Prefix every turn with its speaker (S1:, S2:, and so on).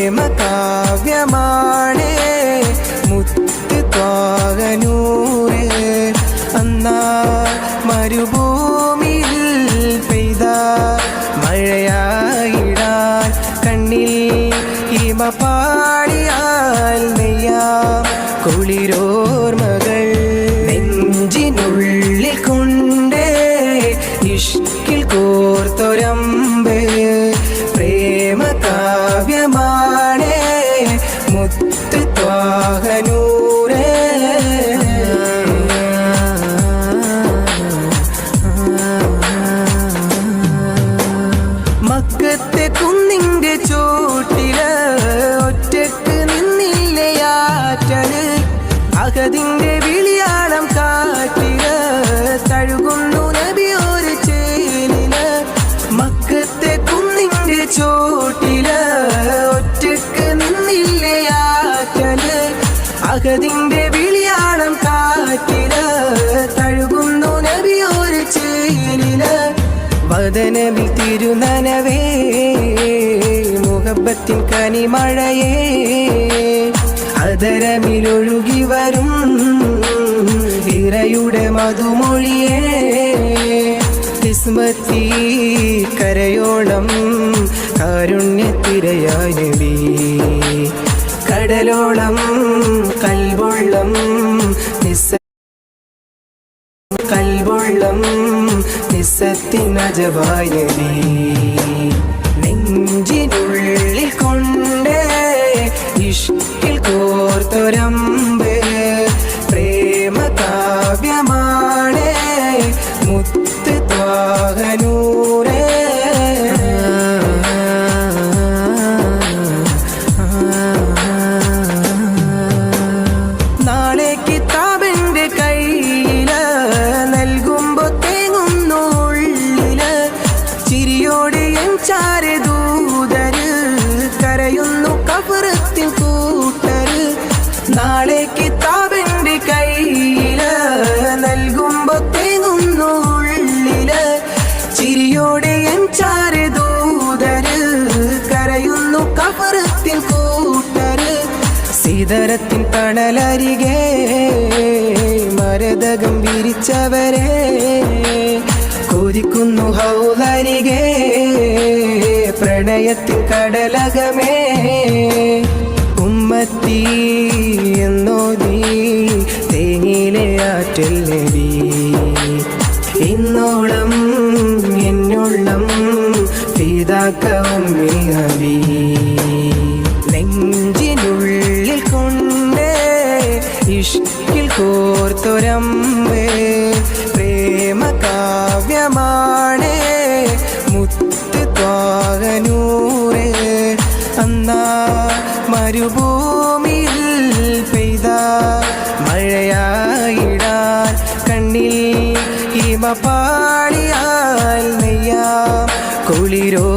S1: പ്രേമ കാവ്യമാണേ മുത്ത് ത്വാഗനൂറേ. അന്നാ മരുഭൂമിയിൽ പെയ്ത മഴയായിടാൻ കണ്ണിൽ ഹിമ പാടിയാൽ നെയ്യാം കുളിരോർമകൾ നെഞ്ചിനുള്ളിൽ കൊണ്ടേ ഇഷ്കിൽ കോർത്തൊരമ്പ് പ്രേമ കാവ്യമാണേ മുത്ത് ത്വാഗനൂറേ. മക്കത്തെ കുന്നിൻ്റെ ചോട്ടില് ഒറ്റക്ക് നിന്നില്ലയാറ്റല് അഹദിൻ്റെ വിളിയാളം കാറ്റില് തഴുകുന്നു നബി ഒരു ചേലില്. മക്കത്തെ കുന്നിൻ്റെ ചോട്ടില് ഒറ്റക്ക് നിന്നില്ലയാറ്റല് അഹദിൻ്റെ വിളിയാളം കാറ്റില് തഴുകുന്നു നബി ഒരു ചേലില്. വദനവിൽ തിരുനനവേ മുഹബത്തിൻ കനിമഴയേ അതരമിലൊഴുകി വരും ഇറയുടെ മധുമൊഴിയേ. കിസ്മത്തി കരയോളം കാരുണ്യത്തിരയായ നബി കടലോളം കൽവൊള്ളം കൽവൊള്ളം നിസ്സത്തിനജവായ നബി. നെഞ്ചിനുള്ളിൽ കൊണ്ടേ ഇഷ്കിൽ കോർത്തൊരമ്പ് പ്രേമ കാവ്യമാണേ മുത്ത് ത്വാഗനൂറേ. നാളെ കിതാബിൻ്റെ കയ്യില് നൽകുമ്പോ തേങ്ങുന്നു ഉള്ളില് ചിരിയോടെ എൻ ചാരദൂതര് കരയുന്നു കഫറത്തിൻ കൂട്ടര്. നാളെ കിതാബിൻ്റെ കയ്യില് നൽകുമ്പോ തേങ്ങുന്നു ഉള്ളില് ചിരിയോടെ എൻ ചാരദൂതര് കരയുന്നു കഫറത്തിൻ കൂട്ടര്. സീതരത്തിൻ തണലരികെ മരതകം വിരിച്ചവരെ കൊതിക്കുന്നു ഹൗലരികെ പ്രണയത്തിൻ കടലകമേ. ഉമ്മത്തി എന്നോതി തേങ്ങിലെ ആറ്റൽ നബി ഇന്നോളം എന്നോളം ഫിദാക ഉമ്മി നബി. നെഞ്ചിനുള്ളിൽ കൊണ്ടേ ഇഷ്കിൽ കോർത്തൊരമ്പ് പ്രേമ കാവ്യമാണേ മുത്ത് ത്വാഗനൂറേ. അന്നാ മരുഭൂമിയിൽ പെയ്ത മഴയായിടാൻ കണ്ണിൽ ഹിമ പാടിയാൽ നെയ്യാം കുളിരോ